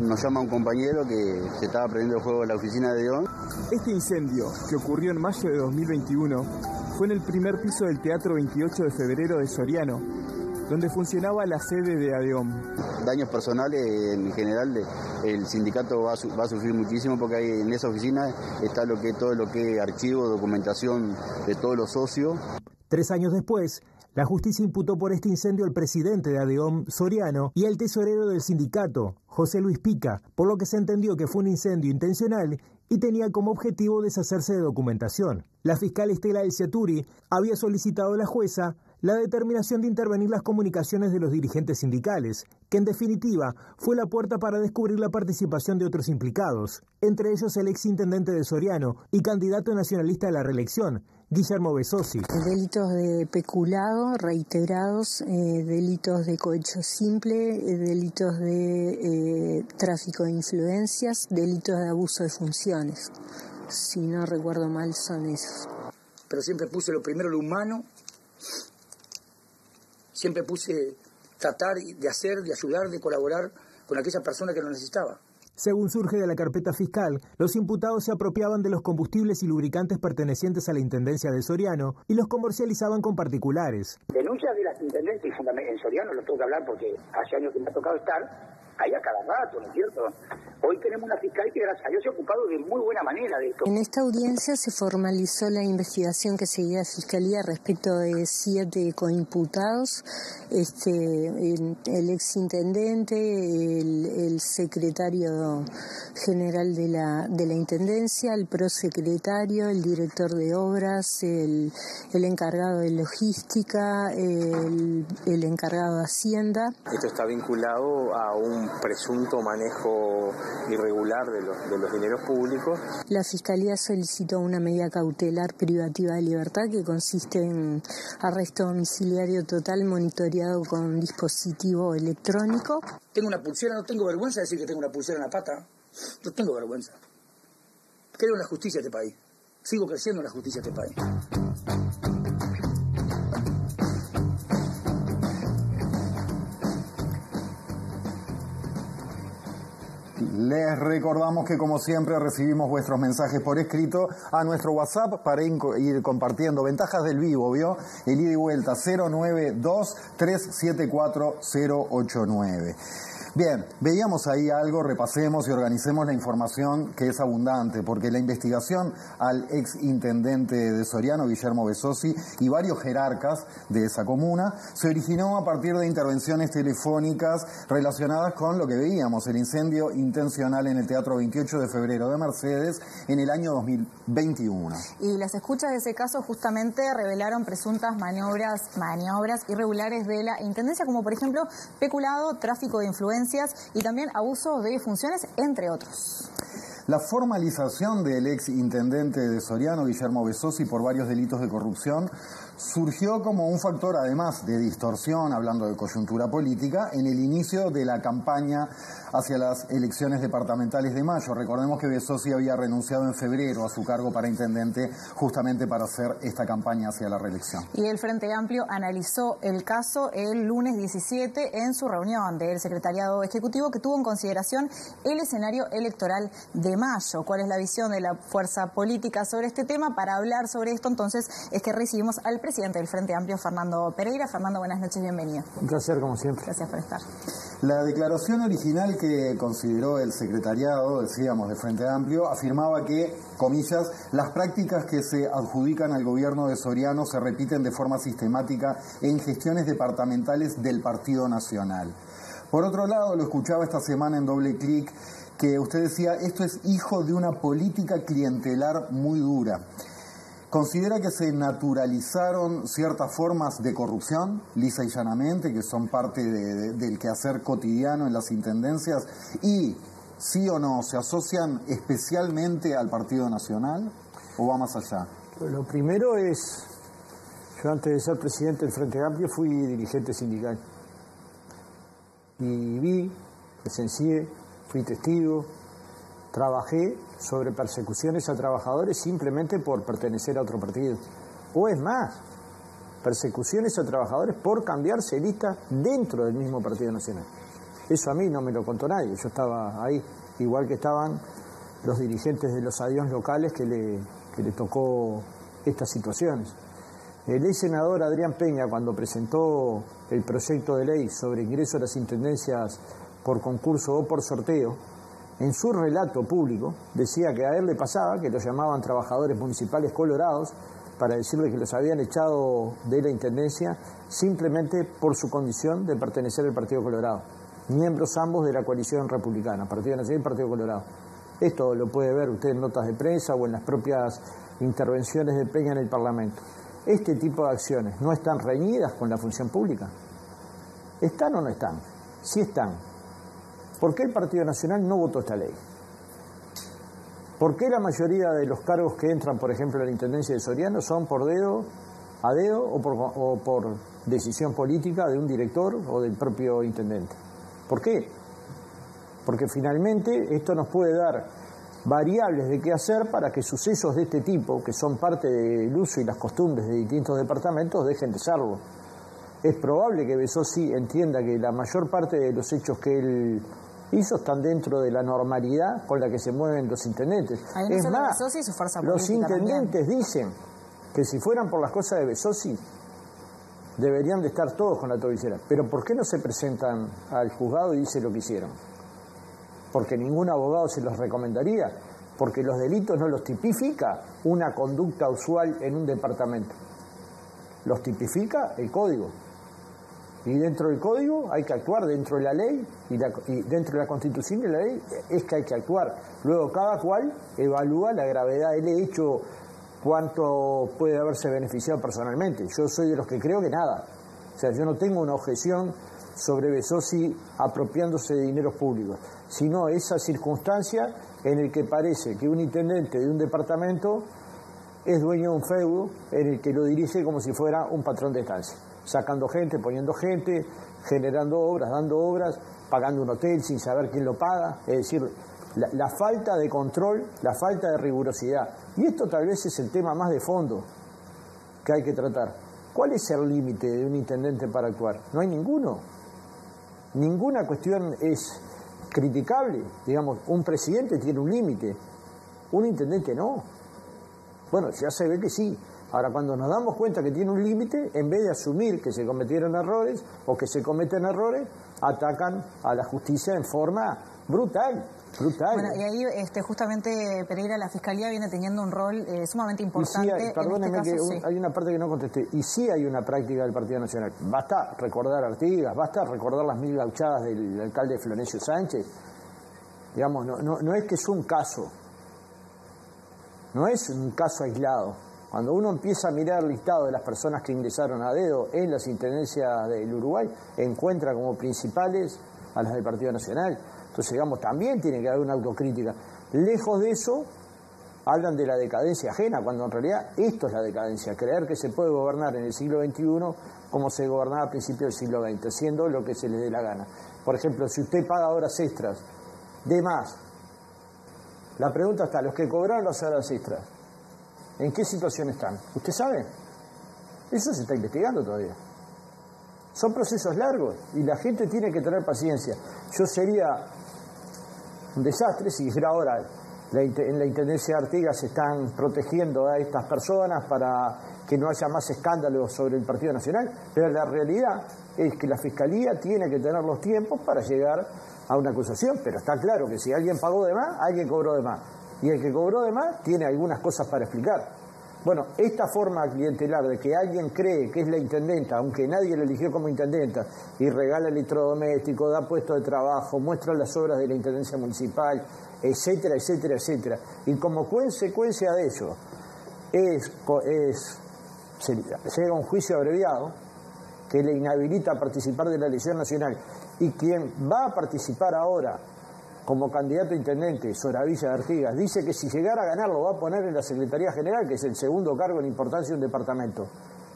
nos llama un compañero que se estaba prendiendo fuego en la oficina de ADEOM. Este incendio, que ocurrió en mayo de 2021, fue en el primer piso del Teatro 28 de Febrero de Soriano, donde funcionaba la sede de ADEOM. Daños personales, en general, el sindicato va a sufrir muchísimo porque ahí en esa oficina está todo lo que es archivo, documentación de todos los socios. 3 años después, la justicia imputó por este incendio al presidente de ADEOM, Soriano, y al tesorero del sindicato, José Luis Pica, por lo que se entendió que fue un incendio intencional y tenía como objetivo deshacerse de documentación. La fiscal Estela El Ciaturi había solicitado a la jueza la determinación de intervenir las comunicaciones de los dirigentes sindicales, que en definitiva fue la puerta para descubrir la participación de otros implicados, entre ellos el exintendente de Soriano y candidato nacionalista a la reelección, Guillermo Besosi. Delitos de peculado reiterados, delitos de cohecho simple, delitos de tráfico de influencias, delitos de abuso de funciones. Si no recuerdo mal, son esos. Pero siempre puse lo primero, lo humano. Siempre puse tratar de hacer, de ayudar, de colaborar con aquella persona que lo necesitaba. Según surge de la carpeta fiscal, los imputados se apropiaban de los combustibles y lubricantes pertenecientes a la Intendencia de Soriano y los comercializaban con particulares. Denuncias de las intendentes y fundamentalmente en Soriano, lo tengo que hablar porque hace años que me ha tocado estar ahí a cada rato, ¿no es cierto? Hoy tenemos una fiscal que gracias a Dios se ha ocupado de muy buena manera de esto. En esta audiencia se formalizó la investigación que seguía la Fiscalía respecto de 7 coimputados, el exintendente, el secretario general de la Intendencia, el prosecretario, el director de obras, el encargado de logística, el encargado de Hacienda. Esto está vinculado a un presunto manejo irregular de los dineros públicos. La Fiscalía solicitó una medida cautelar privativa de libertad que consiste en arresto domiciliario total monitoreado con dispositivo electrónico. Tengo una pulsera, no tengo vergüenza de decir que tengo una pulsera en la pata. No tengo vergüenza. Creo en la justicia de este país. Sigo creciendo en la justicia de este país. Les recordamos que como siempre recibimos vuestros mensajes por escrito a nuestro WhatsApp para ir compartiendo ventajas del vivo, ¿vio? El ida y vuelta 092-374-089. Bien, veíamos ahí algo, repasemos y organicemos la información que es abundante, porque la investigación al ex intendente de Soriano, Guillermo Besosi, y varios jerarcas de esa comuna, se originó a partir de intervenciones telefónicas relacionadas con lo que veíamos, el incendio intencional en el Teatro 28 de Febrero de Mercedes en el año 2021. Y las escuchas de ese caso justamente revelaron presuntas maniobras irregulares de la Intendencia, como por ejemplo peculado, tráfico de influencias y también abuso de funciones, entre otros. La formalización del ex intendente de Soriano, Guillermo Besosi, por varios delitos de corrupción surgió como un factor, además de distorsión, hablando de coyuntura política, en el inicio de la campaña hacia las elecciones departamentales de mayo. Recordemos que Besosi había renunciado en febrero a su cargo para intendente justamente para hacer esta campaña hacia la reelección. Y el Frente Amplio analizó el caso el lunes 17 en su reunión del Secretariado Ejecutivo, que tuvo en consideración el escenario electoral de mayo. ¿Cuál es la visión de la fuerza política sobre este tema? Para hablar sobre esto, entonces, es que recibimos al presidente del Frente Amplio, Fernando Pereira. Fernando, buenas noches, bienvenido. Un placer, como siempre. Gracias por estar. La declaración original que consideró el secretariado, decíamos, del Frente Amplio, afirmaba que, comillas, las prácticas que se adjudican al gobierno de Soriano se repiten de forma sistemática en gestiones departamentales del Partido Nacional. Por otro lado, lo escuchaba esta semana en Doble Clic, que usted decía, esto es hijo de una política clientelar muy dura. ¿Considera que se naturalizaron ciertas formas de corrupción, lisa y llanamente, que son parte del quehacer cotidiano en las intendencias? Y, sí o no, ¿se asocian especialmente al Partido Nacional o va más allá? Pues lo primero es, yo antes de ser presidente del Frente Amplio fui dirigente sindical. Y vi, presencié, fui testigo, trabajé sobre persecuciones a trabajadores simplemente por pertenecer a otro partido. O es más, persecuciones a trabajadores por cambiarse lista dentro del mismo Partido Nacional. Eso a mí no me lo contó nadie, yo estaba ahí, igual que estaban los dirigentes de los ADIOM locales que le tocó estas situaciones. El ex senador Adrián Peña, cuando presentó el proyecto de ley sobre ingreso a las intendencias por concurso o por sorteo, en su relato público decía que a él le pasaba que los llamaban trabajadores municipales colorados para decirle que los habían echado de la intendencia simplemente por su condición de pertenecer al Partido Colorado, miembros ambos de la coalición republicana, Partido Nacional y Partido Colorado. Esto lo puede ver usted en notas de prensa o en las propias intervenciones de Peña en el Parlamento. Este tipo de acciones no están reñidas con la función pública. ¿Están o no están? Sí están. ¿Por qué el Partido Nacional no votó esta ley? ¿Por qué la mayoría de los cargos que entran, por ejemplo, en la Intendencia de Soriano son por dedo, a dedo o por decisión política de un director o del propio intendente? ¿Por qué? Porque finalmente esto nos puede dar variables de qué hacer para que sucesos de este tipo, que son parte del uso y las costumbres de distintos departamentos, dejen de serlo. Es probable que Bezosi entienda que la mayor parte de los hechos que él hizo están dentro de la normalidad con la que se mueven los intendentes. No es más, Bezosi y su fuerza los intendentes también dicen que si fueran por las cosas de Bezosi, deberían de estar todos con la tobillera. Pero ¿por qué no se presentan al juzgado y dicen lo que hicieron? Porque ningún abogado se los recomendaría, porque los delitos no los tipifica una conducta usual en un departamento. Los tipifica el código. Y dentro del código hay que actuar, dentro de la ley y dentro de la Constitución y la ley es que hay que actuar. Luego cada cual evalúa la gravedad del hecho, cuánto puede haberse beneficiado personalmente. Yo soy de los que creo que nada. O sea, yo no tengo una objeción sobre Bezosi apropiándose de dineros públicos, sino esa circunstancia en la que parece que un intendente de un departamento es dueño de un feudo en el que lo dirige como si fuera un patrón de estancia, sacando gente, poniendo gente, generando obras, dando obras, pagando un hotel sin saber quién lo paga. Es decir, la falta de control, la falta de rigurosidad. Y esto tal vez es el tema más de fondo que hay que tratar. ¿Cuál es el límite de un intendente para actuar? No hay ninguno. Ninguna cuestión es criticable. Digamos, un presidente tiene un límite, un intendente no. Bueno, ya se ve que sí. Ahora, cuando nos damos cuenta que tiene un límite, en vez de asumir que se cometieron errores o que se cometen errores, atacan a la justicia en forma brutal. Bueno, y ahí justamente Pereira, la Fiscalía viene teniendo un rol sumamente importante. Sí, perdóneme en este caso, que hay una parte que no contesté. Y sí hay una práctica del Partido Nacional. Basta recordar a Artigas, basta recordar las 1000 gauchadas del alcalde Florencio Sánchez. Digamos, no es que es un caso. No es un caso aislado. Cuando uno empieza a mirar el listado de las personas que ingresaron a dedo en las intendencias del Uruguay, encuentra como principales a las del Partido Nacional. Entonces, digamos, también tiene que haber una autocrítica. Lejos de eso, hablan de la decadencia ajena, cuando en realidad esto es la decadencia, creer que se puede gobernar en el siglo XXI como se gobernaba a principios del siglo XX, haciendo lo que se les dé la gana. Por ejemplo, si usted paga horas extras de más, la pregunta está, los que cobraron las horas extras, ¿en qué situación están? ¿Usted sabe? Eso se está investigando todavía. Son procesos largos y la gente tiene que tener paciencia. Yo sería un desastre si dijera ahora, en la Intendencia de Artigas se están protegiendo a estas personas para que no haya más escándalos sobre el Partido Nacional, pero la realidad es que la Fiscalía tiene que tener los tiempos para llegar a una acusación, pero está claro que si alguien pagó de más, alguien cobró de más, y el que cobró de más tiene algunas cosas para explicar. Bueno, esta forma clientelar de que alguien cree que es la intendenta, aunque nadie la eligió como intendenta, y regala electrodomésticos, da puestos de trabajo, muestra las obras de la intendencia municipal, etcétera, etcétera, etcétera, y como consecuencia de ello se llega a un juicio abreviado que le inhabilita a participar de la elección nacional, y quien va a participar ahora como candidato a intendente, Soravilla de Artigas, dice que si llegara a ganar lo va a poner en la Secretaría General, que es el segundo cargo en importancia de un departamento.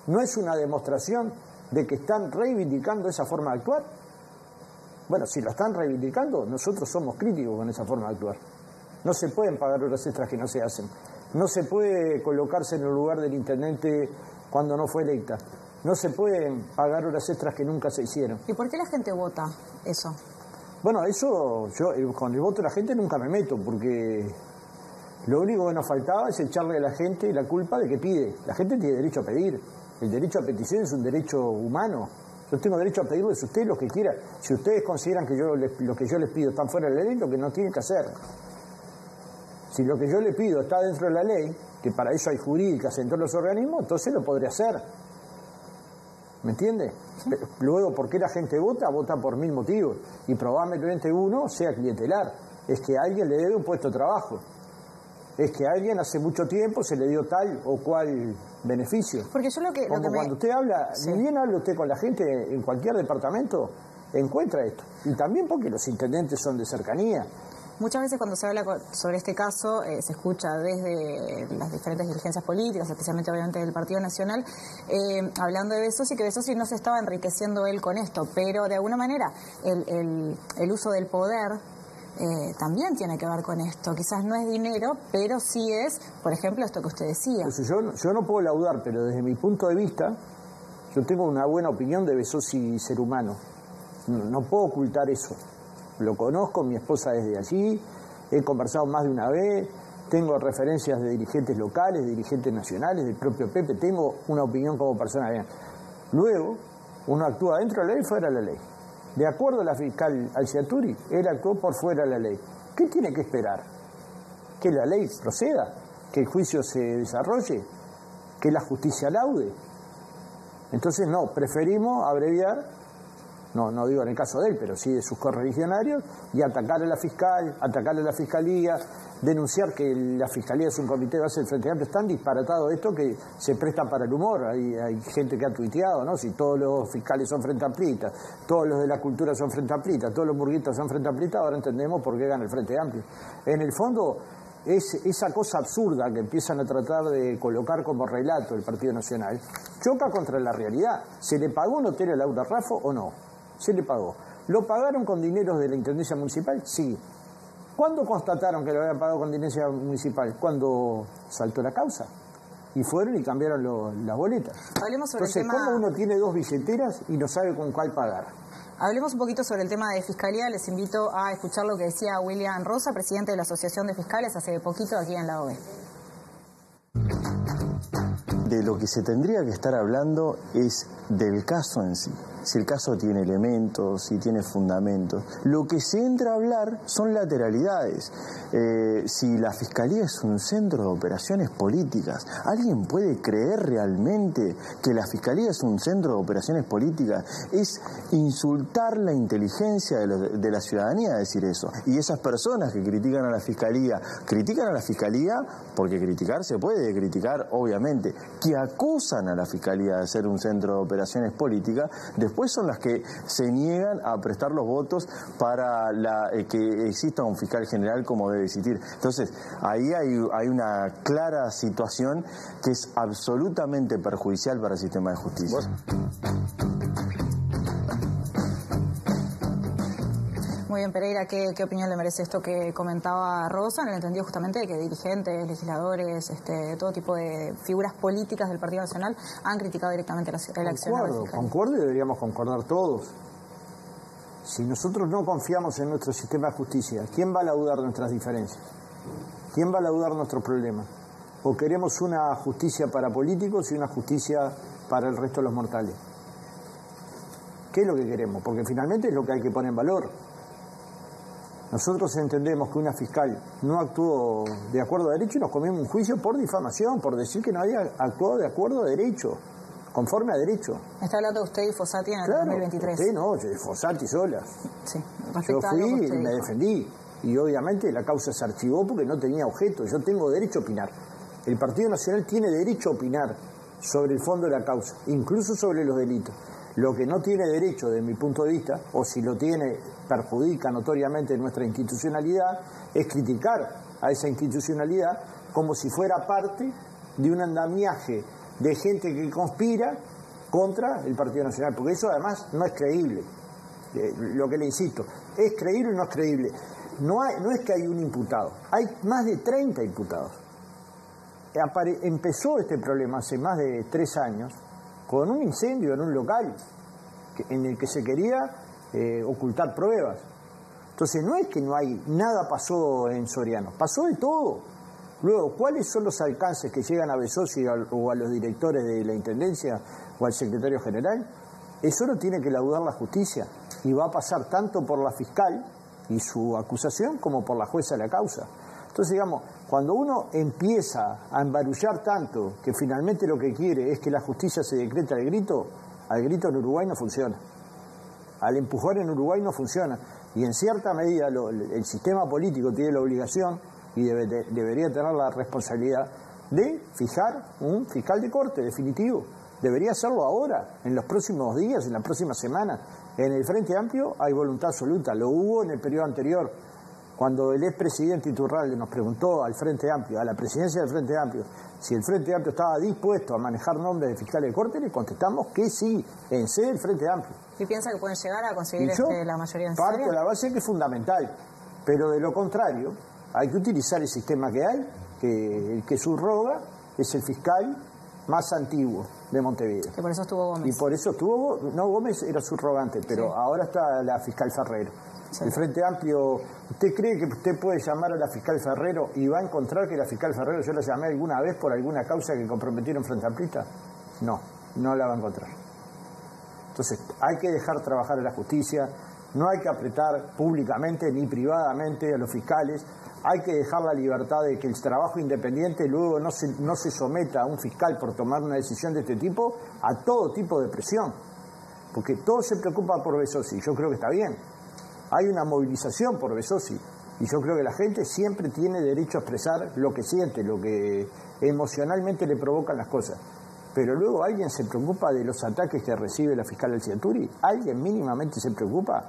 ¿No es una demostración de que están reivindicando esa forma de actuar? Bueno, si la están reivindicando, nosotros somos críticos con esa forma de actuar. No se pueden pagar horas extras que no se hacen. No se puede colocarse en el lugar del intendente cuando no fue electa. No se pueden pagar horas extras que nunca se hicieron. ¿Y por qué la gente vota eso? Bueno, eso yo con el voto de la gente nunca me meto, porque lo único que nos faltaba es echarle a la gente la culpa de que pide. La gente tiene derecho a pedir. El derecho a petición es un derecho humano. Yo tengo derecho a pedirles a ustedes lo que quieran. Si ustedes consideran que lo que yo les pido está fuera de la ley, lo que no tienen que hacer. Si lo que yo les pido está dentro de la ley, que para eso hay jurídicas en todos los organismos, entonces lo podré hacer. ¿Me entiende? Sí. Luego, ¿por qué la gente vota? Vota por 1000 motivos. Y probablemente uno sea clientelar. Es que a alguien le debe un puesto de trabajo. Es que a alguien hace mucho tiempo se le dio tal o cual beneficio. Porque yo cuando usted habla, sí, ni bien habla usted con la gente en cualquier departamento, encuentra esto. Y también porque los intendentes son de cercanía. Muchas veces cuando se habla sobre este caso se escucha desde las diferentes dirigencias políticas, especialmente obviamente del Partido Nacional, hablando de Besossi, que Besossi no se estaba enriqueciendo él con esto, pero de alguna manera el uso del poder también tiene que ver con esto. Quizás no es dinero, pero sí es, por ejemplo, esto que usted decía. Pues yo no puedo laudar, pero desde mi punto de vista, yo tengo una buena opinión de Besossi ser humano. No puedo ocultar eso. Lo conozco, mi esposa desde allí, he conversado más de una vez, tengo referencias de dirigentes locales, de dirigentes nacionales, del propio Pepe, tengo una opinión como persona bien. Luego, uno actúa dentro de la ley y fuera de la ley. De acuerdo a la fiscal Alciaturi, él actuó por fuera de la ley. ¿Qué tiene que esperar? ¿Que la ley proceda? ¿Que el juicio se desarrolle? ¿Que la justicia laude? Entonces no, preferimos abreviar. No digo en el caso de él, pero sí de sus correligionarios, y atacar a la fiscal, atacar a la fiscalía, denunciar que la fiscalía es un comité de base del Frente Amplio. Es tan disparatado esto que se presta para el humor. Hay gente que ha tuiteado, ¿no? Si todos los fiscales son Frente Amplistas, todos los de la cultura son Frente Amplistas, todos los burguistas son Frente Amplistas, ahora entendemos por qué gana el Frente Amplio. En el fondo, es esa cosa absurda que empiezan a tratar de colocar como relato el Partido Nacional, choca contra la realidad. ¿Se le pagó un hotel a Laura Raffo o no? Se le pagó. ¿Lo pagaron con dineros de la Intendencia Municipal? Sí. ¿Cuándo constataron que lo habían pagado con Intendencia Municipal? Cuando saltó la causa. Y fueron y cambiaron las boletas. Hablemos sobre Entonces, el tema... ¿cómo uno tiene 2 billeteras y no sabe con cuál pagar? Hablemos un poquito sobre el tema de fiscalía. Les invito a escuchar lo que decía William Rosa, presidente de la Asociación de Fiscales, hace poquito aquí en la OE. De lo que se tendría que estar hablando es del caso en sí. Si el caso tiene elementos, si tiene fundamentos. Lo que se entra a hablar son lateralidades. Si la Fiscalía es un centro de operaciones políticas, ¿alguien puede creer realmente que la Fiscalía es un centro de operaciones políticas? Es insultar la inteligencia de la ciudadanía decir eso. Y esas personas que critican a la Fiscalía porque criticar se puede criticar, obviamente, que acusan a la Fiscalía de ser un centro de operaciones políticas, después son las que se niegan a prestar los votos para que exista un fiscal general como debe existir. Entonces, ahí hay una clara situación que es absolutamente perjudicial para el sistema de justicia. Muy bien, Pereira, ¿qué opinión le merece esto que comentaba Rosa, en el entendido justamente de que dirigentes, legisladores, todo tipo de figuras políticas del Partido Nacional han criticado directamente el accionar del fiscal? Concuerdo y deberíamos concordar todos. Si nosotros no confiamos en nuestro sistema de justicia, ¿quién va a laudar nuestras diferencias? ¿Quién va a laudar nuestros problemas? ¿O queremos una justicia para políticos y una justicia para el resto de los mortales? ¿Qué es lo que queremos? Porque finalmente es lo que hay que poner en valor. Nosotros entendemos que una fiscal no actuó de acuerdo a derecho y nos comimos un juicio por difamación, por decir que no había actuado de acuerdo a derecho, conforme a derecho. Está hablando usted y Fossati en el 2023. Sí, no, Fossati sola. Sí, yo fui y me defendí. Y obviamente la causa se archivó porque no tenía objeto. Yo tengo derecho a opinar. El Partido Nacional tiene derecho a opinar sobre el fondo de la causa, incluso sobre los delitos. Lo que no tiene derecho, desde mi punto de vista, o si lo tiene, perjudica notoriamente nuestra institucionalidad, es criticar a esa institucionalidad como si fuera parte de un andamiaje de gente que conspira contra el Partido Nacional, porque eso además no es creíble. Lo que le insisto, ¿es creíble o no es creíble? No es que hay un imputado, hay más de 30 imputados. Empezó este problema hace más de 3 años con un incendio en un local en el que se quería ocultar pruebas. Entonces no es que nada pasó en Soriano, pasó de todo. Luego, ¿cuáles son los alcances que llegan a Besossi o a los directores de la Intendencia o al secretario general? Eso lo tiene que laudar la justicia y va a pasar tanto por la fiscal y su acusación como por la jueza de la causa. Entonces, digamos, cuando uno empieza a embarullar tanto que finalmente lo que quiere es que la justicia se decreta al grito en Uruguay no funciona. Al empujón en Uruguay no funciona. Y en cierta medida el sistema político tiene la obligación y debería tener la responsabilidad de fijar un fiscal de corte definitivo. Debería hacerlo ahora, en los próximos días, en la próxima semana. En el Frente Amplio hay voluntad absoluta, lo hubo en el periodo anterior. Cuando el expresidente Iturralde nos preguntó al Frente Amplio, a la presidencia del Frente Amplio, si el Frente Amplio estaba dispuesto a manejar nombres de fiscales de corte, le contestamos que sí, en sede del Frente Amplio. ¿Y piensa que pueden llegar a conseguir la mayoría en parto de la base que es fundamental, pero de lo contrario, hay que utilizar el sistema que hay, que el que subroga es el fiscal más antiguo de Montevideo. Que por eso estuvo Gómez. Y por eso estuvo, no, Gómez era subrogante, pero sí. Ahora está la fiscal Ferrero. Sí. El Frente Amplio, ¿usted cree que usted puede llamar a la fiscal Ferrero y va a encontrar que la fiscal Ferrero yo la llamé alguna vez por alguna causa que comprometieron Frente Amplista? No la va a encontrar. Entonces, hay que dejar trabajar a la justicia, no hay que apretar públicamente ni privadamente a los fiscales, hay que dejar la libertad de que el trabajo independiente luego no se someta a un fiscal por tomar una decisión de este tipo a todo tipo de presión. Porque todo se preocupa por Besossi, yo creo que está bien. Hay una movilización por Besossi y yo creo que la gente siempre tiene derecho a expresar lo que siente, lo que emocionalmente le provocan las cosas. Pero luego alguien se preocupa de los ataques que recibe la fiscal Alciaturi. ¿Alguien mínimamente se preocupa?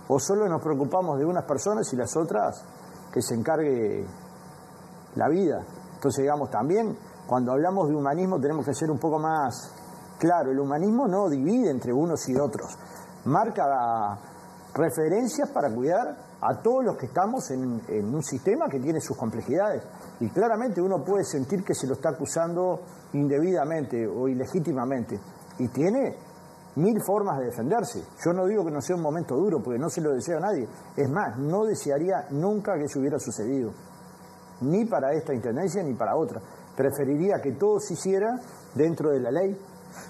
¿O solo nos preocupamos de unas personas y las otras que se encargue la vida? Entonces, digamos, también cuando hablamos de humanismo tenemos que ser un poco más claro. El humanismo no divide entre unos y otros. Marca referencias para cuidar a todos los que estamos en un sistema que tiene sus complejidades. Y claramente uno puede sentir que se lo está acusando indebidamente o ilegítimamente. Y tiene 1000 formas de defenderse. Yo no digo que no sea un momento duro, porque no se lo deseo a nadie. Es más, no desearía nunca que eso hubiera sucedido. Ni para esta intendencia ni para otra. Preferiría que todo se hiciera dentro de la ley.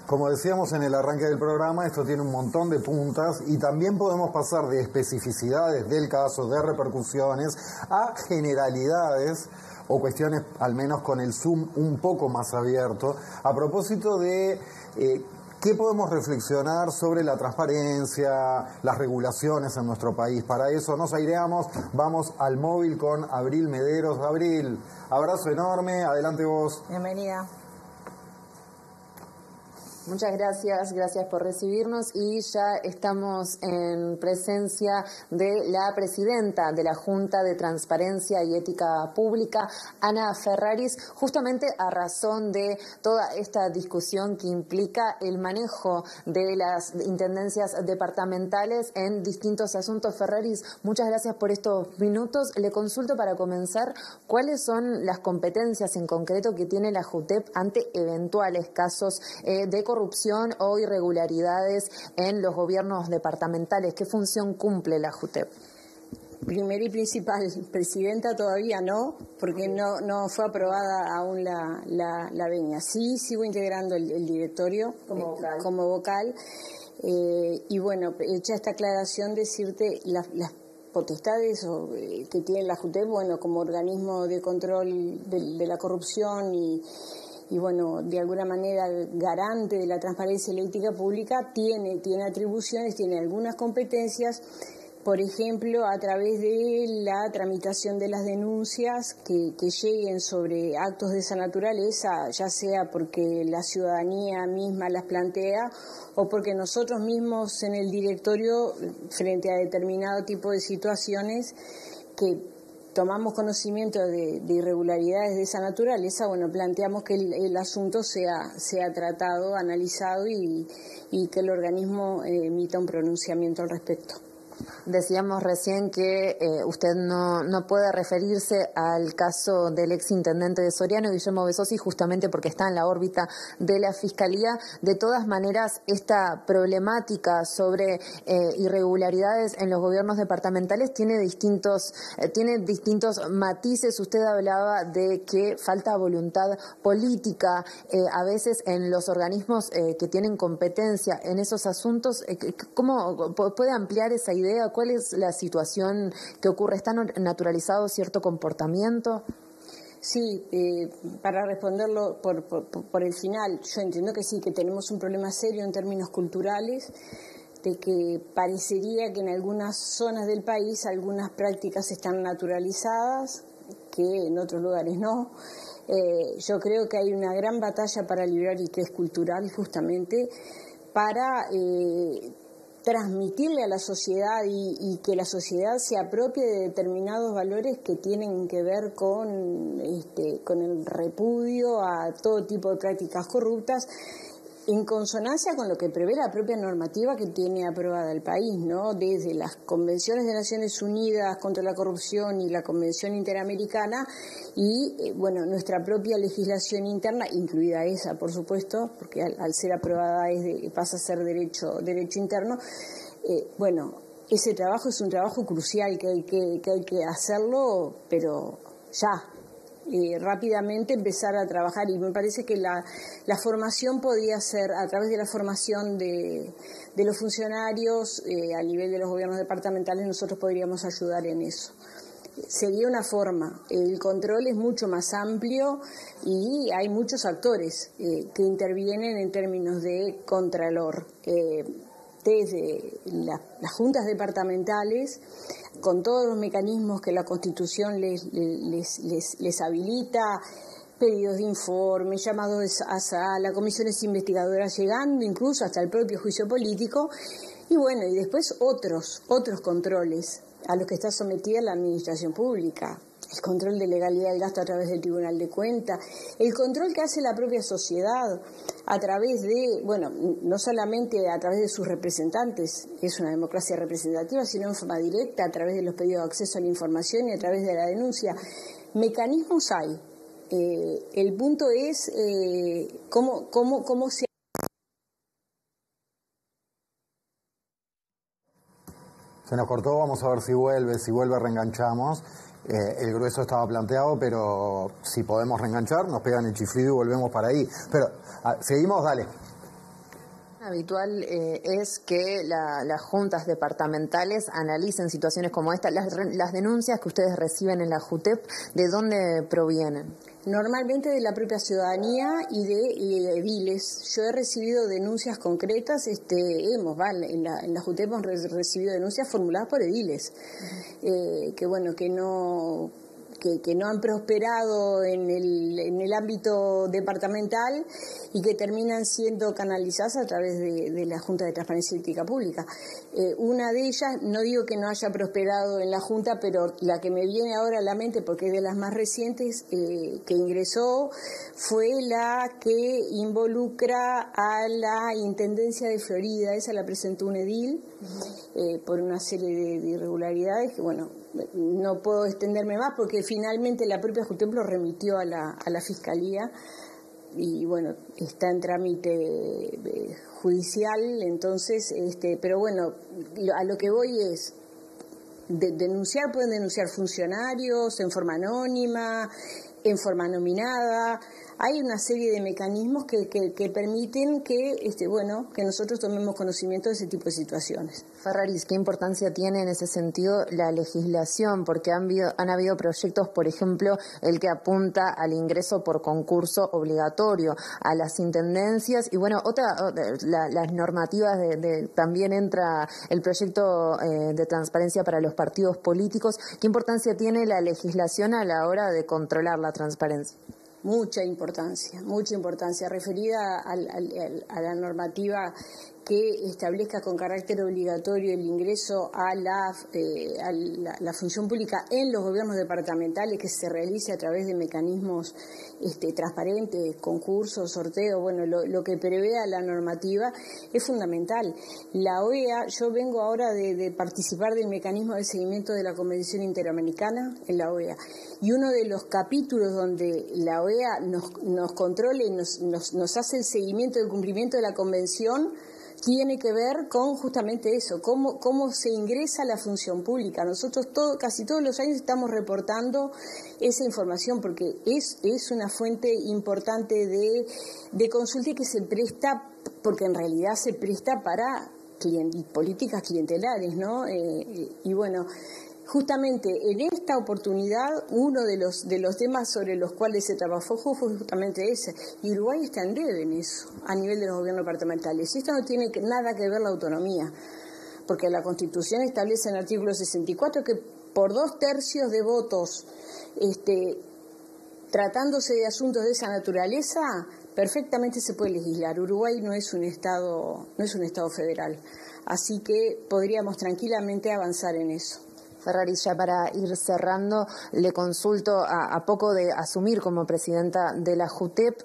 Como decíamos en el arranque del programa, esto tiene un montón de puntas y también podemos pasar de especificidades del caso, de repercusiones, a generalidades o cuestiones, al menos con el zoom un poco más abierto, a propósito de qué podemos reflexionar sobre la transparencia, las regulaciones en nuestro país. Para eso nos aireamos, vamos al móvil con Abril Mederos. Abril, abrazo enorme, adelante vos. Bienvenida. Muchas gracias por recibirnos y ya estamos en presencia de la presidenta de la Junta de Transparencia y Ética Pública, Ana Ferraris, justamente a razón de toda esta discusión que implica el manejo de las intendencias departamentales en distintos asuntos. Ferraris, muchas gracias por estos minutos. Le consulto para comenzar, ¿cuáles son las competencias en concreto que tiene la JUTEP ante eventuales casos de corrupción o irregularidades en los gobiernos departamentales? ¿Qué función cumple la JUTEP? Primero y principal, presidenta todavía no, porque no fue aprobada aún la venia. Sí, sigo integrando el directorio como vocal. Y bueno, hecha esta aclaración, decirte las potestades que tiene la JUTEP, bueno, como organismo de control de la corrupción y bueno, de alguna manera garante de la transparencia y la ética pública, tiene atribuciones, tiene algunas competencias, por ejemplo, a través de la tramitación de las denuncias que lleguen sobre actos de esa naturaleza, ya sea porque la ciudadanía misma las plantea o porque nosotros mismos en el directorio, frente a determinado tipo de situaciones que tomamos conocimiento de irregularidades de esa naturaleza, bueno, planteamos que el asunto sea tratado, analizado y que el organismo emita un pronunciamiento al respecto. Decíamos recién que usted no puede referirse al caso del exintendente de Soriano, Guillermo Besosi, justamente porque está en la órbita de la Fiscalía. De todas maneras, esta problemática sobre irregularidades en los gobiernos departamentales tiene distintos matices. Usted hablaba de que falta voluntad política a veces en los organismos que tienen competencia en esos asuntos. ¿Cómo puede ampliar esa idea? ¿Cuál es la situación que ocurre? ¿Está naturalizado cierto comportamiento? Sí, para responderlo por el final, yo entiendo que sí, que tenemos un problema serio en términos culturales, de que parecería que en algunas zonas del país algunas prácticas están naturalizadas, que en otros lugares no. Yo creo que hay una gran batalla para librar y que es cultural justamente para transmitirle a la sociedad y que la sociedad se apropie de determinados valores que tienen que ver con el repudio a todo tipo de prácticas corruptas, en consonancia con lo que prevé la propia normativa que tiene aprobada el país, ¿no? Desde las convenciones de Naciones Unidas contra la corrupción y la Convención Interamericana y, nuestra propia legislación interna, incluida esa, por supuesto, porque al ser aprobada pasa a ser derecho interno. Ese trabajo es un trabajo crucial que hay que hacerlo, pero ya. Rápidamente empezar a trabajar, y me parece que la formación podía ser a través de la formación de los funcionarios a nivel de los gobiernos departamentales. Nosotros podríamos ayudar en eso. Sería una forma. El control es mucho más amplio y hay muchos actores que intervienen en términos de contralor, desde las juntas departamentales, con todos los mecanismos que la Constitución les habilita, pedidos de informe, llamados a sala, comisiones investigadoras, llegando incluso hasta el propio juicio político, y después otros controles a los que está sometida la administración pública. El control de legalidad del gasto a través del Tribunal de Cuentas, el control que hace la propia sociedad a través de, no solamente a través de sus representantes, es una democracia representativa, sino en forma directa, a través de los pedidos de acceso a la información y a través de la denuncia. Mecanismos hay. El punto es cómo se... Se nos cortó, vamos a ver si vuelve reenganchamos. El grueso estaba planteado, pero si podemos reenganchar, nos pegan el chiflido y volvemos para ahí. Pero, seguimos, dale. Habitual es que las juntas departamentales analicen situaciones como esta. Las denuncias que ustedes reciben en la JUTEP, ¿de dónde provienen? Normalmente de la propia ciudadanía y de ediles. Yo he recibido denuncias concretas, en la JUTEP hemos recibido denuncias formuladas por ediles, que no han prosperado en el ámbito departamental y que terminan siendo canalizadas a través de la Junta de Transparencia y Ética Pública. Una de ellas, no digo que no haya prosperado en la Junta, pero la que me viene ahora a la mente, porque es de las más recientes que ingresó, fue la que involucra a la Intendencia de Florida. Esa la presentó un edil por una serie de irregularidades que, no puedo extenderme más porque finalmente la propia JUTEP lo remitió a la Fiscalía y está en trámite judicial. Entonces, pero a lo que voy es denunciar. Pueden denunciar funcionarios en forma anónima, en forma nominada. Hay una serie de mecanismos que permiten que nosotros tomemos conocimiento de ese tipo de situaciones. Ferraris, ¿qué importancia tiene en ese sentido la legislación? Porque han habido proyectos, por ejemplo, el que apunta al ingreso por concurso obligatorio a las intendencias y las normativas también entra el proyecto de transparencia para los partidos políticos. ¿Qué importancia tiene la legislación a la hora de controlar la transparencia? Mucha importancia referida a la normativa que establezca con carácter obligatorio el ingreso a la función pública en los gobiernos departamentales, que se realice a través de mecanismos transparentes, concursos, sorteos, bueno, lo que prevea la normativa es fundamental. La OEA, yo vengo ahora de participar del mecanismo de seguimiento de la Convención Interamericana en la OEA, y uno de los capítulos donde la OEA nos controla y nos hace el seguimiento del cumplimiento de la Convención tiene que ver con justamente eso, cómo se ingresa a la función pública. Nosotros casi todos los años estamos reportando esa información porque es una fuente importante de consulta y que se presta, porque en realidad se presta para políticas clientelares, ¿no? Y bueno, justamente en esta oportunidad uno de los temas sobre los cuales se trabajó fue justamente ese. Y Uruguay está en debe en eso, a nivel de los gobiernos departamentales. Y esto no tiene nada que ver la autonomía, porque la Constitución establece en el artículo 64 que por 2/3 de votos, tratándose de asuntos de esa naturaleza, perfectamente se puede legislar. Uruguay no es un estado federal, así que podríamos tranquilamente avanzar en eso. Ferrari, ya para ir cerrando, le consulto a poco de asumir como presidenta de la JUTEP,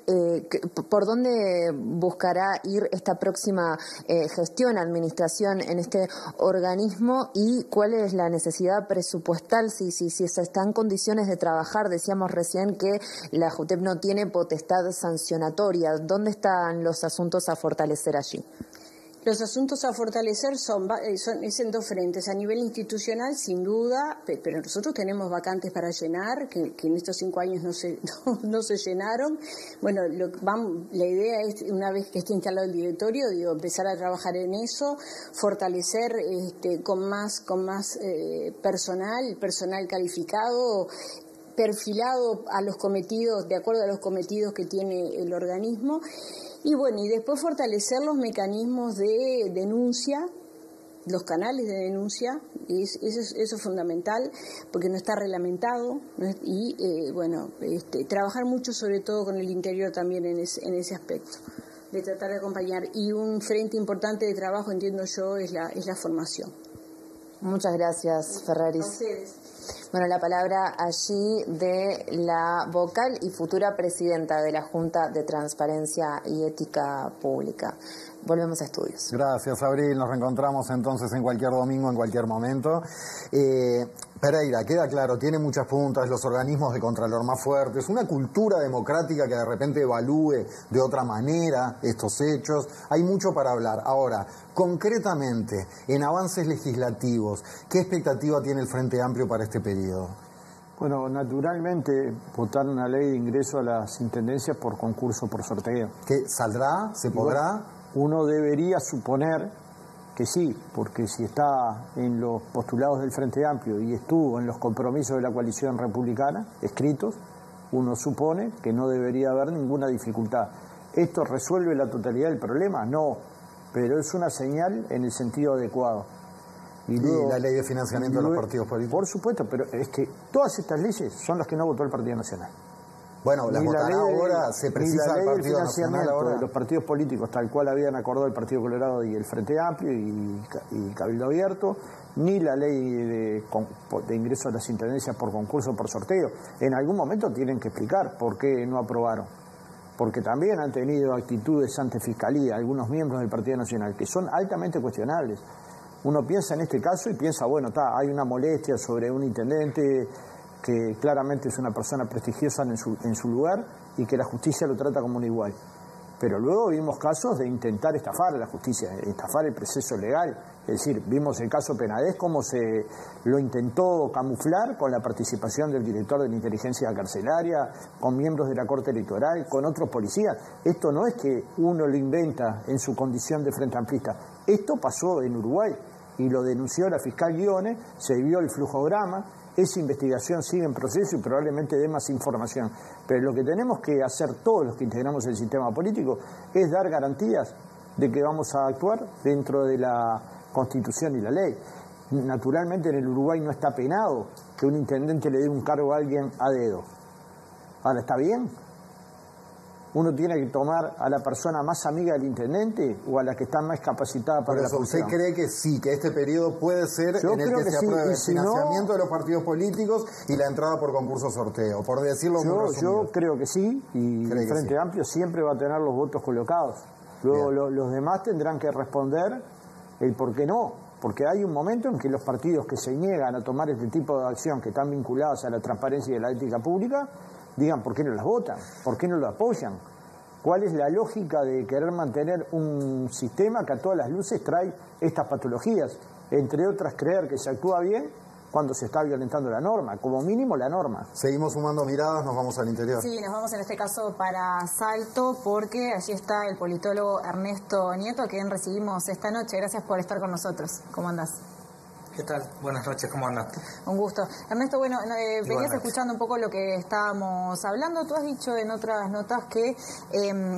¿por dónde buscará ir esta próxima gestión, administración en este organismo y cuál es la necesidad presupuestal, si se está en condiciones de trabajar? Decíamos recién que la JUTEP no tiene potestad sancionatoria. ¿Dónde están los asuntos a fortalecer allí? Los asuntos a fortalecer son en dos frentes. A nivel institucional, sin duda, pero nosotros tenemos vacantes para llenar, que en estos 5 años no se llenaron. Bueno, la idea es, una vez que esté instalado el directorio, empezar a trabajar en eso, fortalecer con más personal calificado, perfilado a los cometidos, de acuerdo a los cometidos que tiene el organismo. Y bueno, y después fortalecer los mecanismos de denuncia, los canales de denuncia, y eso es fundamental, porque no está reglamentado, ¿no? Y trabajar mucho sobre todo con el interior también en ese aspecto, de tratar de acompañar. Y un frente importante de trabajo, entiendo yo, es la formación. Muchas gracias, Ferraris. A ustedes. Bueno, la palabra allí de la vocal y futura presidenta de la Junta de Transparencia y Ética Pública. Volvemos a estudios. Gracias, Abril. Nos reencontramos entonces en cualquier domingo, en cualquier momento. Pereira, queda claro, tiene muchas puntas, los organismos de Contralor más fuertes, una cultura democrática que de repente evalúe de otra manera estos hechos. Hay mucho para hablar. Ahora, concretamente, en avances legislativos, ¿qué expectativa tiene el Frente Amplio para este periodo? Bueno, naturalmente, votar una ley de ingreso a las intendencias por concurso, por sorteo. ¿Qué saldrá? ¿Se podrá? Bueno, uno debería suponer que sí, porque si está en los postulados del Frente Amplio y estuvo en los compromisos de la coalición republicana escritos, uno supone que no debería haber ninguna dificultad. ¿Esto resuelve la totalidad del problema? No, pero es una señal en el sentido adecuado. ¿Y la ley de financiamiento de los partidos políticos? Por supuesto, pero es que todas estas leyes son las que no votó el Partido Nacional. Bueno, las votará ahora, se precisa el Partido Nacional ahora. De los partidos políticos, tal cual habían acordado el Partido Colorado y el Frente Amplio y Cabildo Abierto, ni la ley de ingreso a las intendencias por concurso o por sorteo. En algún momento tienen que explicar por qué no aprobaron. Porque también han tenido actitudes ante Fiscalía, algunos miembros del Partido Nacional, que son altamente cuestionables. Uno piensa en este caso y piensa, bueno, hay una molestia sobre un intendente que claramente es una persona prestigiosa en su lugar y que la justicia lo trata como un igual. Pero luego vimos casos de intentar estafar a la justicia, estafar el proceso legal. Es decir, vimos el caso Penades, cómo se lo intentó camuflar con la participación del director de la inteligencia carcelaria, con miembros de la Corte Electoral, con otros policías. Esto no es que uno lo inventa en su condición de frente amplista. Esto pasó en Uruguay y lo denunció la fiscal Guione, se vio el flujograma. Esa investigación sigue en proceso y probablemente dé más información. Pero lo que tenemos que hacer todos los que integramos el sistema político es dar garantías de que vamos a actuar dentro de la Constitución y la ley. Naturalmente en el Uruguay no está penado que un intendente le dé un cargo a alguien a dedo. Ahora, ¿está bien? uno tiene que tomar a la persona más amiga del intendente o a la que está más capacitada para la función. ¿Usted cree que sí, que este periodo puede ser en el que se apruebe el financiamiento de los partidos políticos y la entrada por concurso sorteo, por decirlo muy resumido? Yo creo que sí, y el Frente Amplio siempre va a tener los votos colocados. Luego los demás tendrán que responder el por qué no, porque hay un momento en que los partidos que se niegan a tomar este tipo de acción, que están vinculadas a la transparencia y a la ética pública, digan por qué no las votan, por qué no lo apoyan. ¿Cuál es la lógica de querer mantener un sistema que a todas las luces trae estas patologías? Entre otras, creer que se actúa bien cuando se está violentando la norma, como mínimo la norma. Seguimos sumando miradas, nos vamos al interior. Sí, nos vamos en este caso para Salto, porque allí está el politólogo Ernesto Nieto, a quien recibimos esta noche. Gracias por estar con nosotros. ¿Cómo andás? ¿Qué tal? Buenas noches, ¿cómo andas? Un gusto. Ernesto, bueno, venías escuchando un poco lo que estábamos hablando. Tú has dicho en otras notas que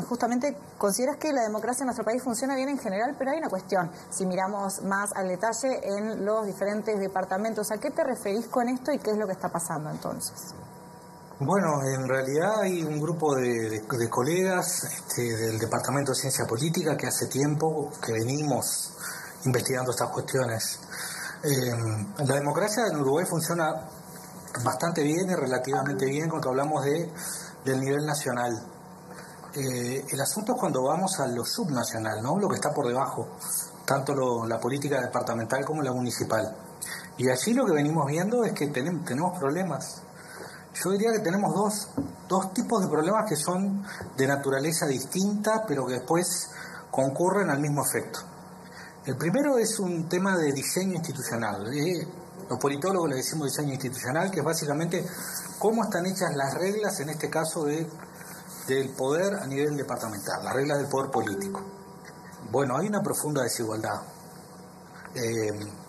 justamente consideras que la democracia en nuestro país funciona bien en general, pero hay una cuestión, si miramos más al detalle en los diferentes departamentos. ¿A qué te referís con esto y qué es lo que está pasando entonces? Bueno, en realidad hay un grupo de colegas del Departamento de Ciencia Política que hace tiempo que venimos investigando estas cuestiones. La democracia en Uruguay funciona bastante bien y relativamente bien cuando hablamos del nivel nacional. El asunto es cuando vamos a lo subnacional, ¿no? Lo que está por debajo, tanto la política departamental como la municipal. Y allí lo que venimos viendo es que tenemos problemas. Yo diría que tenemos dos tipos de problemas que son de naturaleza distinta, pero que después concurren al mismo efecto. El primero es un tema de diseño institucional. Los politólogos le decimos diseño institucional, que es básicamente cómo están hechas las reglas, en este caso del poder a nivel departamental, las reglas del poder político. Bueno, hay una profunda desigualdad.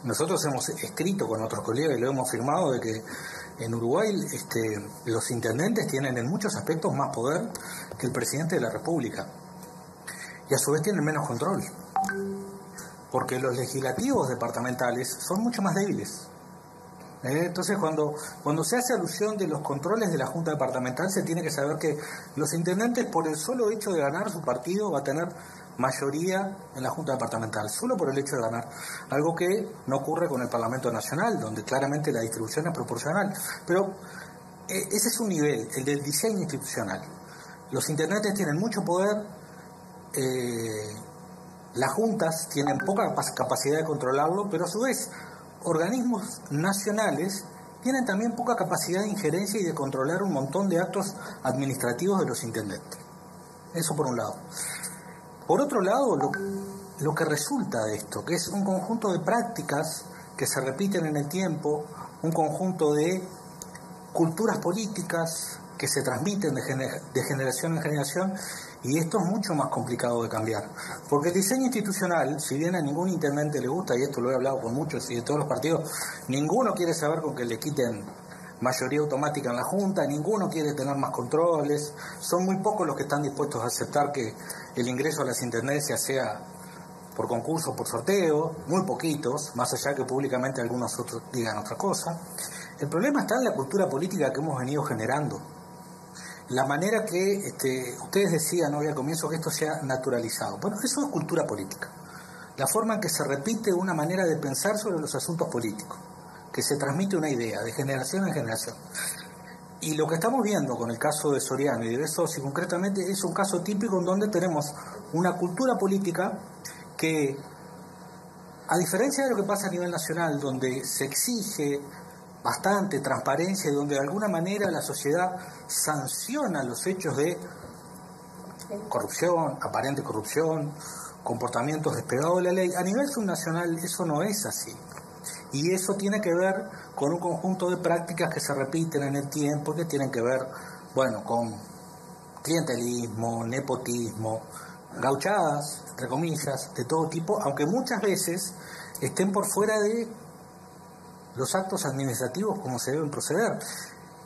Nosotros hemos escrito con otros colegas y lo hemos firmado de que en Uruguay los intendentes tienen en muchos aspectos más poder que el presidente de la República. Y a su vez tienen menos control. Porque los legislativos departamentales son mucho más débiles. Entonces, cuando se hace alusión de los controles de la Junta Departamental, se tiene que saber que los intendentes, por el solo hecho de ganar su partido, va a tener mayoría en la Junta Departamental, solo por el hecho de ganar. Algo que no ocurre con el Parlamento Nacional, donde claramente la distribución es proporcional. Pero ese es un nivel, el del diseño institucional. Los intendentes tienen mucho poder. Las juntas tienen poca capacidad de controlarlo, pero a su vez organismos nacionales tienen también poca capacidad de injerencia y de controlar un montón de actos administrativos de los intendentes. Eso por un lado. Por otro lado, lo que resulta de esto, que es un conjunto de prácticas que se repiten en el tiempo, un conjunto de culturas políticas que se transmiten de generación en generación, y esto es mucho más complicado de cambiar. Porque el diseño institucional, si bien a ningún intendente le gusta, y esto lo he hablado con muchos y de todos los partidos, ninguno quiere saber con que le quiten mayoría automática en la Junta, ninguno quiere tener más controles, son muy pocos los que están dispuestos a aceptar que el ingreso a las intendencias sea por concurso, por sorteo, muy poquitos, más allá que públicamente algunos otros digan otra cosa. El problema está en la cultura política que hemos venido generando. La manera que ustedes decían hoy al comienzo que esto sea naturalizado. Bueno, eso es cultura política. La forma en que se repite una manera de pensar sobre los asuntos políticos, que se transmite una idea de generación en generación. Y lo que estamos viendo con el caso de Soriano y de Besossi concretamente es un caso típico en donde tenemos una cultura política que, a diferencia de lo que pasa a nivel nacional, donde se exige bastante transparencia y donde de alguna manera la sociedad sanciona los hechos de corrupción, aparente corrupción, comportamientos despegados de la ley, a nivel subnacional eso no es así. Y eso tiene que ver con un conjunto de prácticas que se repiten en el tiempo, que tienen que ver, bueno, con clientelismo, nepotismo, gauchadas, entre comillas, de todo tipo, aunque muchas veces estén por fuera de los actos administrativos como se deben proceder.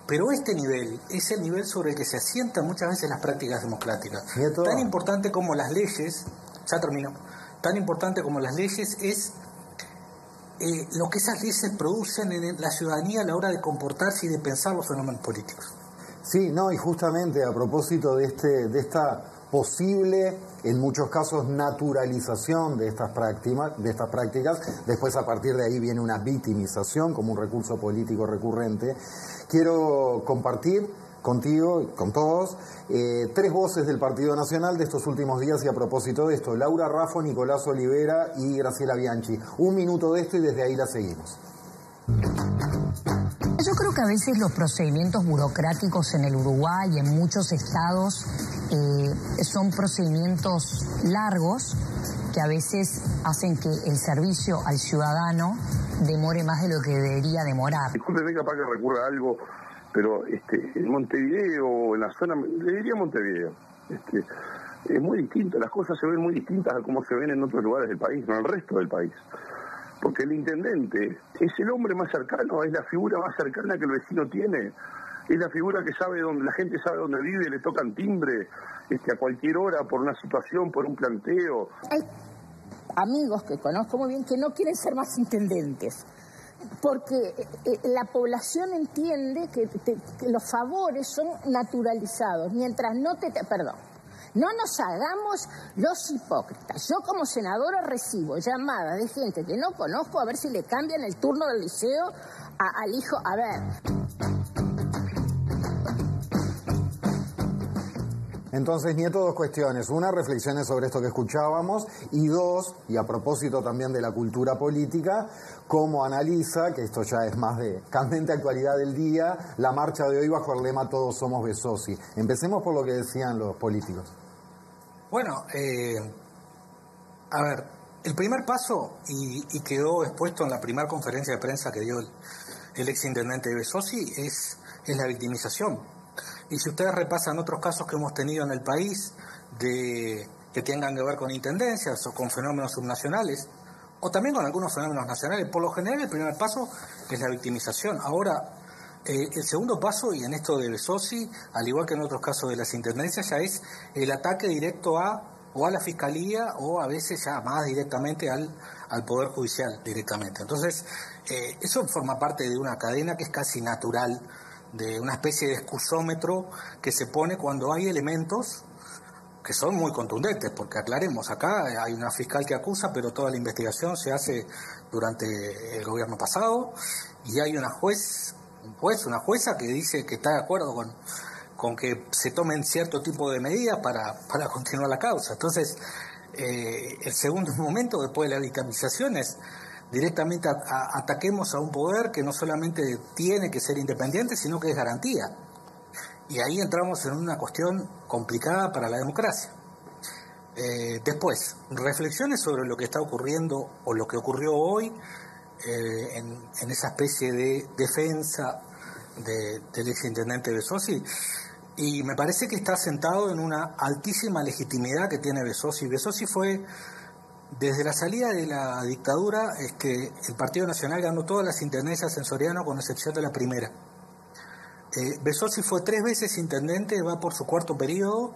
Pero este nivel es el nivel sobre el que se asientan muchas veces las prácticas democráticas. Tan importante como las leyes, ya termino, tan importante como las leyes es lo que esas leyes producen en la ciudadanía a la hora de comportarse y de pensar los fenómenos políticos. Sí, no, y justamente a propósito de esta posible, en muchos casos, naturalización de estas prácticas, después a partir de ahí viene una victimización como un recurso político recurrente. Quiero compartir contigo y con todos 3 voces del Partido Nacional de estos últimos días y a propósito de esto: Laura Raffo, Nicolás Olivera y Graciela Bianchi. 1 minuto de esto y desde ahí la seguimos. Yo creo que a veces los procedimientos burocráticos en el Uruguay y en muchos estados son procedimientos largos que a veces hacen que el servicio al ciudadano demore más de lo que debería demorar. Discúlpeme capaz que recurra a algo, pero en Montevideo, en la zona, le diría Montevideo, es muy distinto, las cosas se ven muy distintas a como se ven en otros lugares del país, no en el resto del país. Porque el intendente es el hombre más cercano, es la figura más cercana que el vecino tiene, es la figura que sabe dónde, la gente sabe dónde vive, le tocan timbre a cualquier hora por una situación, por un planteo. Hay amigos que conozco muy bien que no quieren ser más intendentes, porque la población entiende que los favores son naturalizados, mientras no no nos hagamos los hipócritas. Yo como senadora recibo llamadas de gente que no conozco a ver si le cambian el turno del liceo al hijo. A ver. Entonces, Nieto, 2 cuestiones. 1, reflexiones sobre esto que escuchábamos. Y 2, y a propósito también de la cultura política, cómo analiza, que esto ya es más de candente actualidad del día, la marcha de hoy bajo el lema Todos somos Besossi. Empecemos por lo que decían los políticos. Bueno, a ver, el primer paso, y quedó expuesto en la primera conferencia de prensa que dio el exintendente de Besossi, es la victimización. Y si ustedes repasan otros casos que hemos tenido en el país que tengan que ver con intendencias o con fenómenos subnacionales, o también con algunos fenómenos nacionales, por lo general el primer paso es la victimización. Ahora, el segundo paso, y en esto de Besossi, al igual que en otros casos de las intendencias, ya es el ataque directo a la Fiscalía o a veces ya más directamente al Poder Judicial directamente. Entonces, eso forma parte de una cadena que es casi natural, de una especie de excusómetro que se pone cuando hay elementos que son muy contundentes, porque aclaremos, acá hay una fiscal que acusa, pero toda la investigación se hace durante el gobierno pasado, y hay una jueza que dice que está de acuerdo con que se tomen cierto tipo de medidas para continuar la causa. Entonces, el segundo momento, después de la victimización, es directamente ataquemos a un poder que no solamente tiene que ser independiente, sino que es garantía. Y ahí entramos en una cuestión complicada para la democracia. Después, reflexiones sobre lo que está ocurriendo o lo que ocurrió hoy en esa especie de defensa del exintendente Besossi, y me parece que está sentado en una altísima legitimidad que tiene Besossi. Besossi fue, desde la salida de la dictadura, el Partido Nacional ganó todas las intendencias en Soriano con excepción de la primera. Besossi fue 3 veces intendente, va por su 4º periodo,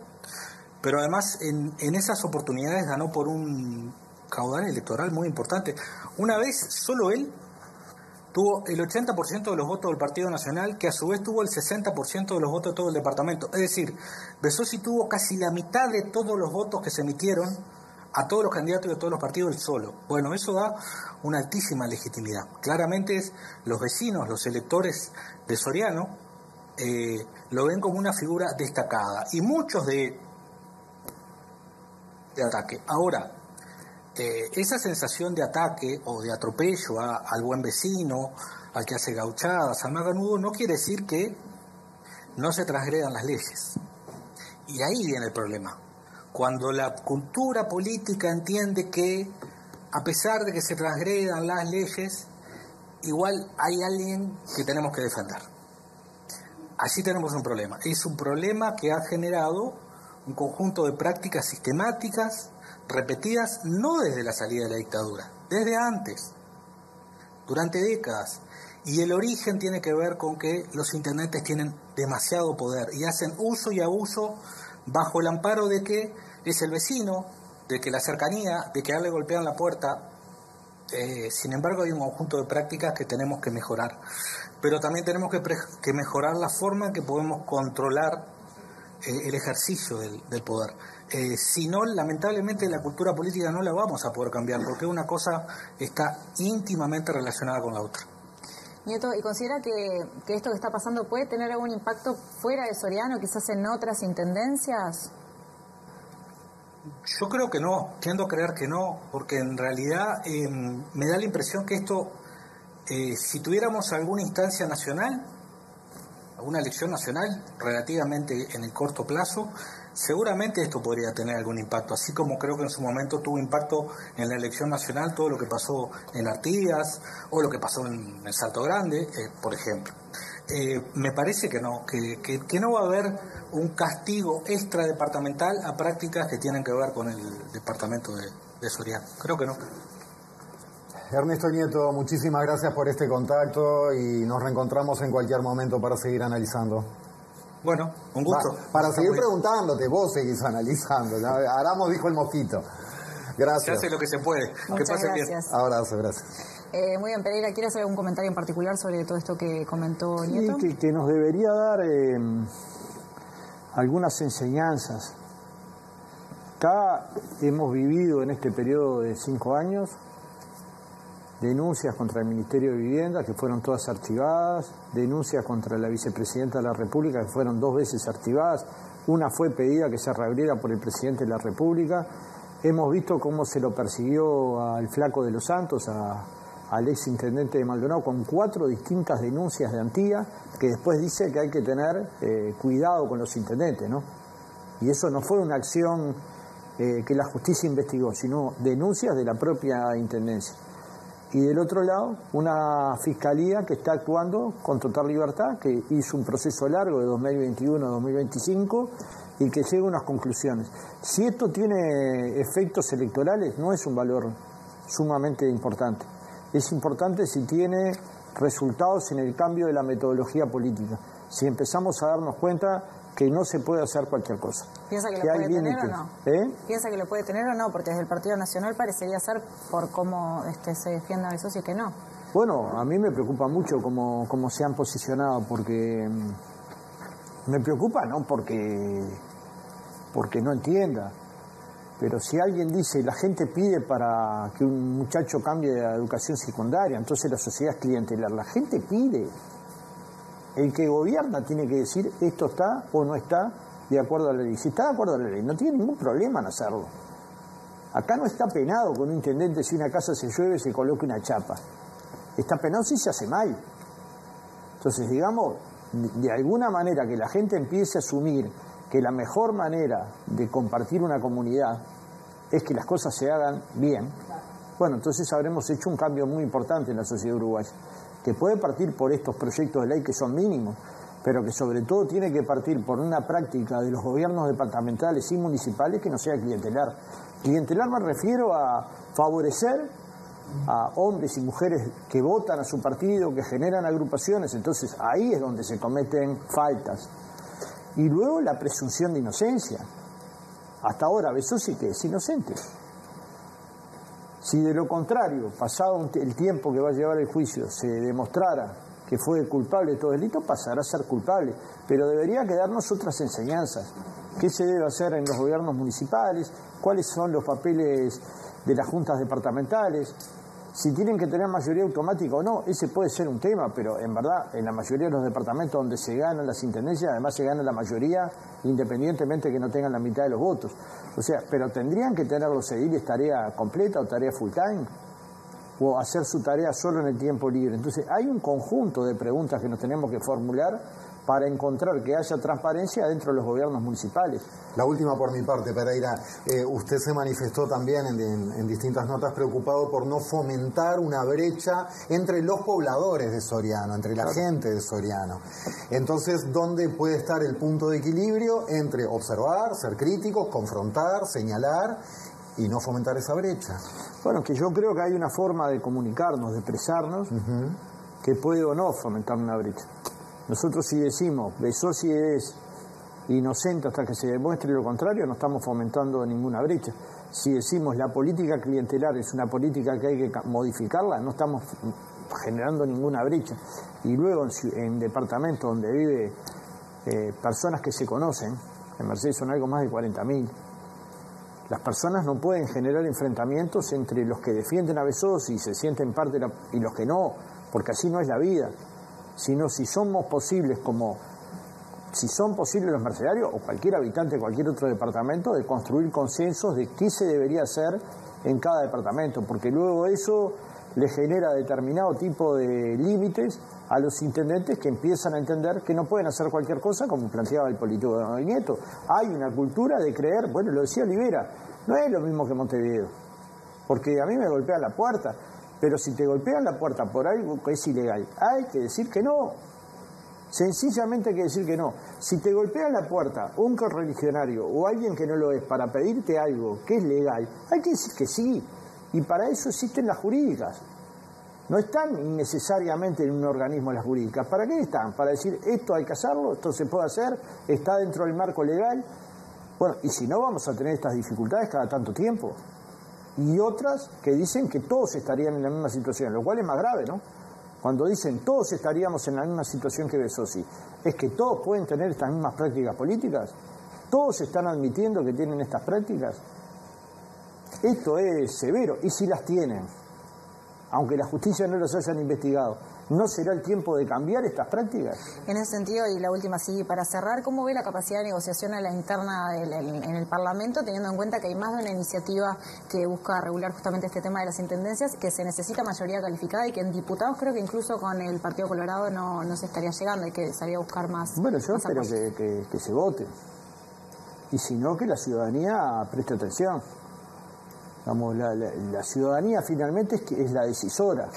pero además en esas oportunidades ganó por un caudal electoral muy importante. Una vez solo él tuvo el 80% de los votos del Partido Nacional, que a su vez tuvo el 60% de los votos de todo el departamento. Es decir, Besossi tuvo casi la mitad de todos los votos que se emitieron a todos los candidatos y a todos los partidos él solo. Bueno, eso da una altísima legitimidad. Claramente los vecinos, los electores de Soriano, lo ven como una figura destacada, y muchos de ataque. Ahora, esa sensación de ataque o de atropello al buen vecino, al que hace gauchadas, al maganudo, no quiere decir que no se transgredan las leyes. Y ahí viene el problema. Cuando la cultura política entiende que, a pesar de que se transgredan las leyes, igual hay alguien que tenemos que defender. Allí tenemos un problema. Es un problema que ha generado un conjunto de prácticas sistemáticas, repetidas, no desde la salida de la dictadura, desde antes, durante décadas. Y el origen tiene que ver con que los intendentes tienen demasiado poder y hacen uso y abuso bajo el amparo de que es el vecino, de que la cercanía, de que a él le golpean la puerta Sin embargo, hay un conjunto de prácticas que tenemos que mejorar, pero también tenemos que mejorar la forma en que podemos controlar el ejercicio del poder. Si no, lamentablemente la cultura política no la vamos a poder cambiar, porque una cosa está íntimamente relacionada con la otra. Nieto, ¿y considera que esto que está pasando puede tener algún impacto fuera de Soriano, quizás en otras intendencias? Yo creo que no, tiendo a creer que no, porque en realidad me da la impresión que esto, si tuviéramos alguna instancia nacional, alguna elección nacional relativamente en el corto plazo, seguramente esto podría tener algún impacto, así como creo que en su momento tuvo impacto en la elección nacional todo lo que pasó en Artigas o lo que pasó en Salto Grande, por ejemplo. Me parece que no, que no va a haber un castigo extradepartamental a prácticas que tienen que ver con el departamento de Soriano. Creo que no. Ernesto Nieto, muchísimas gracias por este contacto y nos reencontramos en cualquier momento para seguir analizando. Bueno, un gusto. Para seguir preguntándote, vos seguís analizando. Aramos dijo el mosquito. Gracias. Se hace lo que se puede. Que pase bien. Abrazo, gracias. Muy bien, Pereira, ¿quiere hacer algún comentario en particular sobre todo esto que comentó Nieto? Sí, que nos debería dar algunas enseñanzas. Acá hemos vivido en este periodo de 5 años denuncias contra el Ministerio de Vivienda, que fueron todas archivadas, denuncias contra la vicepresidenta de la República, que fueron 2 veces archivadas, una fue pedida que se reabriera por el presidente de la República. Hemos visto cómo se lo persiguió al Flaco de los Santos, al ex intendente de Maldonado, con 4 distintas denuncias de Antía, que después dice que hay que tener cuidado con los intendentes, ¿no? Y eso no fue una acción que la justicia investigó, sino denuncias de la propia intendencia. Y del otro lado, una fiscalía que está actuando con total libertad, que hizo un proceso largo de 2021 a 2025 y que llega a unas conclusiones. Si esto tiene efectos electorales, no es un valor sumamente importante. Es importante si tiene resultados en el cambio de la metodología política. Si empezamos a darnos cuenta que no se puede hacer cualquier cosa. ¿Piensa que lo puede tener o no? ¿Piensa que lo puede tener o no? Porque desde el Partido Nacional parecería ser, por cómo se defienda el socio, que no. Bueno, a mí me preocupa mucho cómo se han posicionado, porque me preocupa no porque no entienda, pero si alguien dice, la gente pide para que un muchacho cambie de educación secundaria, entonces la sociedad es clientelar, la gente pide. El que gobierna tiene que decir esto está o no está de acuerdo a la ley. Si está de acuerdo a la ley, no tiene ningún problema en hacerlo. Acá no está penado con un intendente si una casa se llueve se coloque una chapa. Está penado si se hace mal. Entonces, digamos, de alguna manera que la gente empiece a asumir que la mejor manera de compartir una comunidad es que las cosas se hagan bien. Bueno, entonces habremos hecho un cambio muy importante en la sociedad uruguaya, que puede partir por estos proyectos de ley que son mínimos, pero que sobre todo tiene que partir por una práctica de los gobiernos departamentales y municipales que no sea clientelar. Clientelar me refiero a favorecer a hombres y mujeres que votan a su partido, que generan agrupaciones, entonces ahí es donde se cometen faltas. Y luego la presunción de inocencia. Hasta ahora Besosi que es inocente. Si de lo contrario, pasado el tiempo que va a llevar el juicio, se demostrara que fue culpable de todo delito, pasará a ser culpable. Pero debería quedarnos otras enseñanzas. ¿Qué se debe hacer en los gobiernos municipales? ¿Cuáles son los papeles de las juntas departamentales? Si tienen que tener mayoría automática o no, ese puede ser un tema, pero en verdad, en la mayoría de los departamentos donde se ganan las intendencias, además se gana la mayoría independientemente que no tengan la mitad de los votos. O sea, pero tendrían que tener los ediles tarea completa o tarea full time, o hacer su tarea solo en el tiempo libre. Entonces, hay un conjunto de preguntas que nos tenemos que formular para encontrar que haya transparencia dentro de los gobiernos municipales. La última por mi parte, Pereira. Usted se manifestó también en distintas notas preocupado por no fomentar una brecha entre los pobladores de Soriano, entre la gente de Soriano. Entonces, ¿dónde puede estar el punto de equilibrio entre observar, ser críticos, confrontar, señalar y no fomentar esa brecha? Bueno, que yo creo que hay una forma de comunicarnos, de expresarnos, que puede o no fomentar una brecha. Nosotros si decimos Besosi es inocente hasta que se demuestre lo contrario, no estamos fomentando ninguna brecha. si decimos la política clientelar es una política que hay que modificarla, no estamos generando ninguna brecha. Y luego en departamentos donde vive personas que se conocen, en Mercedes son algo más de 40.000, las personas no pueden generar enfrentamientos entre los que defienden a Besós y se sienten parte y los que no, porque así no es la vida, sino si somos posibles si son posibles los mercenarios o cualquier habitante de cualquier otro departamento, de construir consensos de qué se debería hacer en cada departamento, porque luego eso le genera determinado tipo de límites a los intendentes que empiezan a entender que no pueden hacer cualquier cosa, como planteaba el político de Nieto. Hay una cultura de creer, bueno, lo decía Olivera, no es lo mismo que Montevideo, porque a mí me golpean la puerta, pero si te golpean la puerta por algo que es ilegal, hay que decir que no. Sencillamente hay que decir que no. Si te golpea la puerta un correligionario o alguien que no lo es para pedirte algo que es legal, hay que decir que sí. Y para eso existen las jurídicas. No están innecesariamente en un organismo las jurídicas. ¿Para qué están? Para decir esto hay que hacerlo, esto se puede hacer, está dentro del marco legal. Bueno, y si no vamos a tener estas dificultades cada tanto tiempo. Y otras que dicen que todos estarían en la misma situación, lo cual es más grave, ¿no? Cuando dicen todos estaríamos en la misma situación que Besossi, ¿es que todos pueden tener estas mismas prácticas políticas? ¿Todos están admitiendo que tienen estas prácticas? Esto es severo, y si las tienen, aunque la justicia no los hayan investigado, ¿no será el tiempo de cambiar estas prácticas? En ese sentido, y la última sí, para cerrar, ¿cómo ve la capacidad de negociación a la interna en el Parlamento, teniendo en cuenta que hay más de una iniciativa que busca regular justamente este tema de las intendencias, que se necesita mayoría calificada y que en diputados creo que incluso con el Partido Colorado no se estaría llegando, hay que salir a buscar más? Bueno, yo más espero que se vote, y si no, que la ciudadanía preste atención. Vamos, la ciudadanía finalmente es la decisora.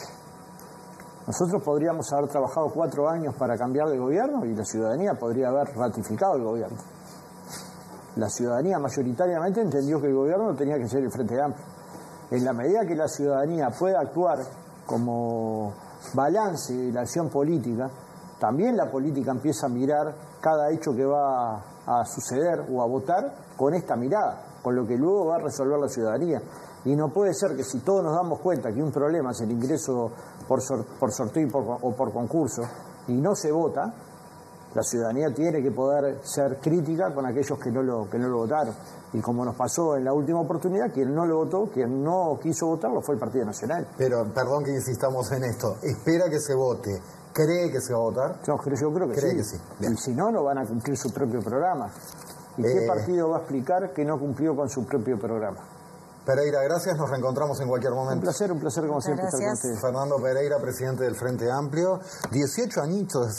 Nosotros podríamos haber trabajado 4 años para cambiar de gobierno y la ciudadanía podría haber ratificado el gobierno. La ciudadanía mayoritariamente entendió que el gobierno tenía que ser el Frente Amplio. En la medida que la ciudadanía pueda actuar como balance de la acción política, también la política empieza a mirar cada hecho que va a suceder o a votar con esta mirada, con lo que luego va a resolver la ciudadanía. Y no puede ser que si todos nos damos cuenta que un problema es el ingreso por sorteo o por concurso y no se vota, la ciudadanía tiene que poder ser crítica con aquellos que no lo votaron. Y como nos pasó en la última oportunidad, quien no lo votó, quien no quiso votarlo fue el Partido Nacional. Pero, perdón que insistamos en esto, ¿espera que se vote? ¿Cree que se va a votar? Yo creo que ¿Cree sí. que sí? Y si no, no van a cumplir su propio programa. ¿Y qué partido va a explicar que no cumplió con su propio programa? Pereira, gracias, nos reencontramos en cualquier momento. Un placer como siempre estar con ustedes. Fernando Pereira, presidente del Frente Amplio, 18 añitos